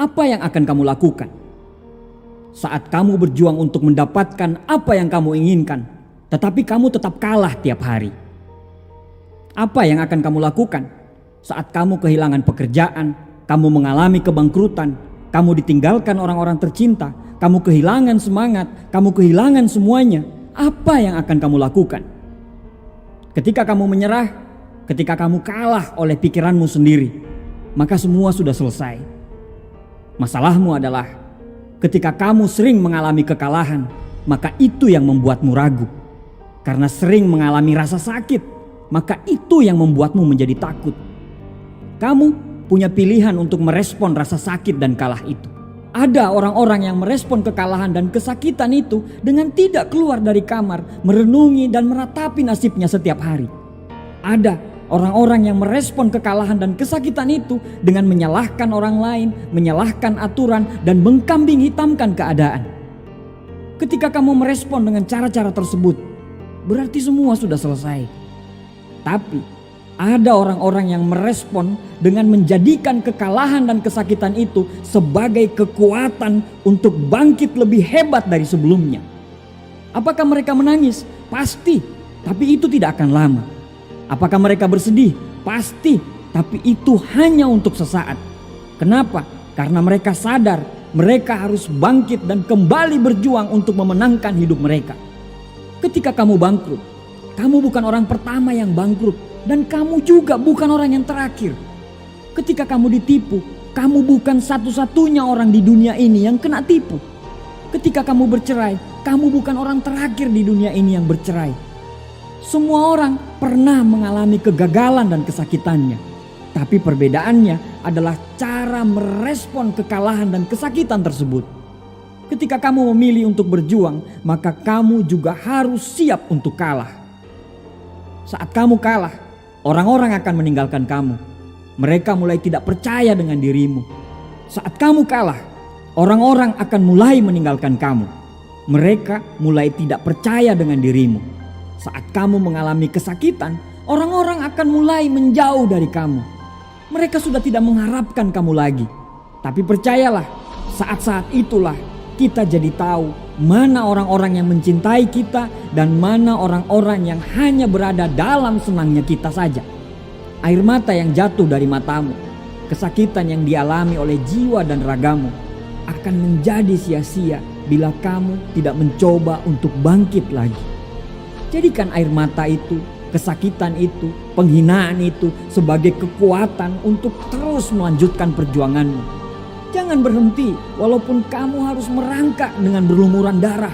apa yang akan kamu lakukan? Saat kamu berjuang untuk mendapatkan apa yang kamu inginkan, tetapi kamu tetap kalah tiap hari. Apa yang akan kamu lakukan saat kamu kehilangan pekerjaan, kamu mengalami kebangkrutan, kamu ditinggalkan orang-orang tercinta, kamu kehilangan semangat, kamu kehilangan semuanya? Apa yang akan kamu lakukan? Ketika kamu menyerah, ketika kamu kalah oleh pikiranmu sendiri, maka semua sudah selesai. Masalahmu adalah ketika kamu sering mengalami kekalahan, maka itu yang membuatmu ragu. Karena sering mengalami rasa sakit, maka itu yang membuatmu menjadi takut. Kamu punya pilihan untuk merespon rasa sakit dan kalah itu. Ada orang-orang yang merespon kekalahan dan kesakitan itu dengan tidak keluar dari kamar, merenungi dan meratapi nasibnya setiap hari. Ada orang-orang yang merespon kekalahan dan kesakitan itu dengan menyalahkan orang lain, menyalahkan aturan dan mengkambing hitamkan keadaan. Ketika kamu merespon dengan cara-cara tersebut, berarti semua sudah selesai. Tapi ada orang-orang yang merespon dengan menjadikan kekalahan dan kesakitan itu sebagai kekuatan untuk bangkit lebih hebat dari sebelumnya. Apakah mereka menangis? Pasti, tapi itu tidak akan lama. Apakah mereka bersedih? Pasti, tapi itu hanya untuk sesaat. Kenapa? Karena mereka sadar mereka harus bangkit dan kembali berjuang untuk memenangkan hidup mereka. Ketika kamu bangkrut, kamu bukan orang pertama yang bangkrut. Dan kamu juga bukan orang yang terakhir. Ketika kamu ditipu, kamu bukan satu-satunya orang di dunia ini yang kena tipu. Ketika kamu bercerai, kamu bukan orang terakhir di dunia ini yang bercerai. Semua orang pernah mengalami kegagalan dan kesakitannya. Tapi perbedaannya adalah cara merespon kekalahan dan kesakitan tersebut. Ketika kamu memilih untuk berjuang, maka kamu juga harus siap untuk kalah. Saat kamu kalah, orang-orang akan meninggalkan kamu. Mereka mulai tidak percaya dengan dirimu. Saat kamu kalah, orang-orang akan mulai meninggalkan kamu. Mereka mulai tidak percaya dengan dirimu. Saat kamu mengalami kesakitan, orang-orang akan mulai menjauh dari kamu. Mereka sudah tidak mengharapkan kamu lagi. Tapi percayalah, saat-saat itulah kita jadi tahu mana orang-orang yang mencintai kita dan mana orang-orang yang hanya berada dalam senangnya kita saja. Air mata yang jatuh dari matamu, kesakitan yang dialami oleh jiwa dan ragamu akan menjadi sia-sia bila kamu tidak mencoba untuk bangkit lagi. Jadikan air mata itu, kesakitan itu, penghinaan itu sebagai kekuatan untuk terus melanjutkan perjuanganmu. Jangan berhenti walaupun kamu harus merangkak dengan berlumuran darah.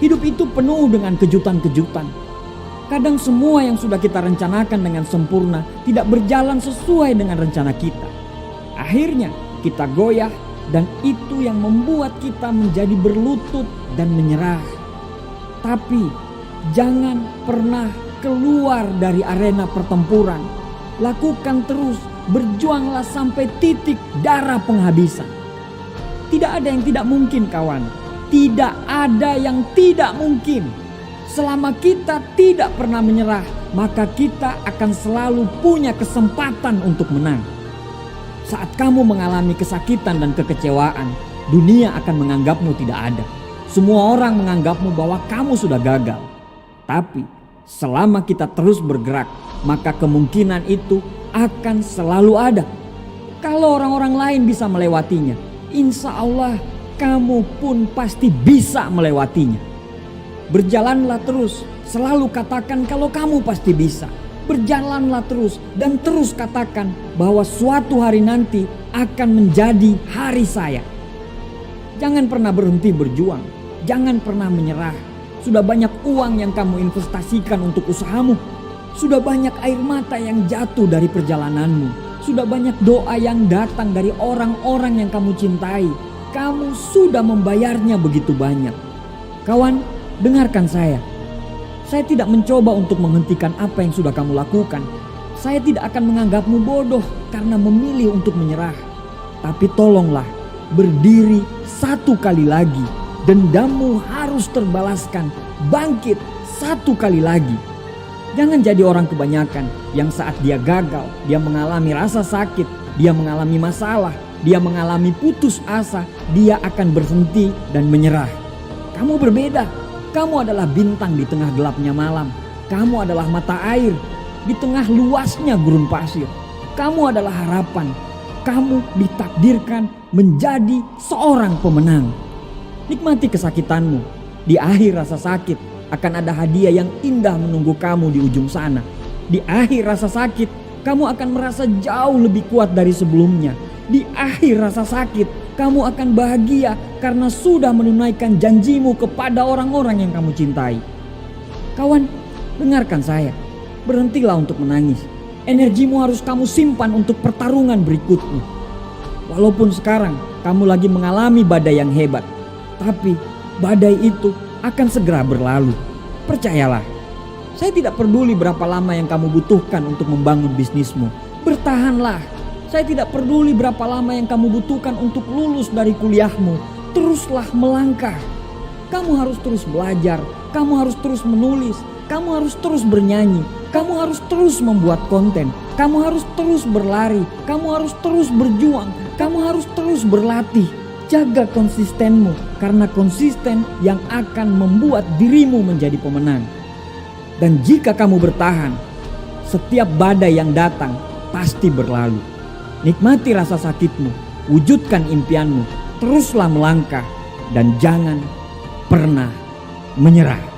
Hidup itu penuh dengan kejutan-kejutan. Kadang semua yang sudah kita rencanakan dengan sempurna tidak berjalan sesuai dengan rencana kita. Akhirnya kita goyah dan itu yang membuat kita menjadi berlutut dan menyerah. Tapi jangan pernah keluar dari arena pertempuran. Lakukan terus. Berjuanglah sampai titik darah penghabisan. Tidak ada yang tidak mungkin, kawan. Tidak ada yang tidak mungkin. Selama kita tidak pernah menyerah, maka kita akan selalu punya kesempatan untuk menang. Saat kamu mengalami kesakitan dan kekecewaan, dunia akan menganggapmu tidak ada. Semua orang menganggapmu bahwa kamu sudah gagal. Tapi selama kita terus bergerak, maka kemungkinan itu akan selalu ada. Kalau orang-orang lain bisa melewatinya, insya Allah kamu pun pasti bisa melewatinya. Berjalanlah terus, selalu katakan kalau kamu pasti bisa. Berjalanlah terus dan terus katakan bahwa suatu hari nanti akan menjadi hari saya. Jangan pernah berhenti berjuang, jangan pernah menyerah. Sudah banyak uang yang kamu investasikan untuk usahamu. Sudah banyak air mata yang jatuh dari perjalananmu. Sudah banyak doa yang datang dari orang-orang yang kamu cintai. Kamu sudah membayarnya begitu banyak. Kawan, dengarkan saya. Saya tidak mencoba untuk menghentikan apa yang sudah kamu lakukan. Saya tidak akan menganggapmu bodoh karena memilih untuk menyerah. Tapi tolonglah, berdiri satu kali lagi. Dendammu harus terbalaskan. Bangkit satu kali lagi. Jangan jadi orang kebanyakan yang saat dia gagal, dia mengalami rasa sakit, dia mengalami masalah, dia mengalami putus asa, dia akan berhenti dan menyerah. Kamu berbeda. Kamu adalah bintang di tengah gelapnya malam. Kamu adalah mata air di tengah luasnya gurun pasir. Kamu adalah harapan. Kamu ditakdirkan menjadi seorang pemenang. Nikmati kesakitanmu. Di akhir rasa sakit akan ada hadiah yang indah menunggu kamu di ujung sana. Di akhir rasa sakit, kamu akan merasa jauh lebih kuat dari sebelumnya. Di akhir rasa sakit, kamu akan bahagia karena sudah menunaikan janjimu kepada orang-orang yang kamu cintai. Kawan, dengarkan saya. Berhentilah untuk menangis. Energimu harus kamu simpan untuk pertarungan berikutnya. Walaupun sekarang kamu lagi mengalami badai yang hebat, tapi badai itu akan segera berlalu. Percayalah. Saya tidak peduli berapa lama yang kamu butuhkan untuk membangun bisnismu. Bertahanlah. Saya tidak peduli berapa lama yang kamu butuhkan untuk lulus dari kuliahmu. Teruslah melangkah. Kamu harus terus belajar. Kamu harus terus menulis. Kamu harus terus bernyanyi. Kamu harus terus membuat konten. Kamu harus terus berlari. Kamu harus terus berjuang. Kamu harus terus berlatih. Jaga konsistenmu, karena konsisten yang akan membuat dirimu menjadi pemenang. Dan jika kamu bertahan, setiap badai yang datang pasti berlalu. Nikmati rasa sakitmu, wujudkan impianmu, teruslah melangkah, dan jangan pernah menyerah.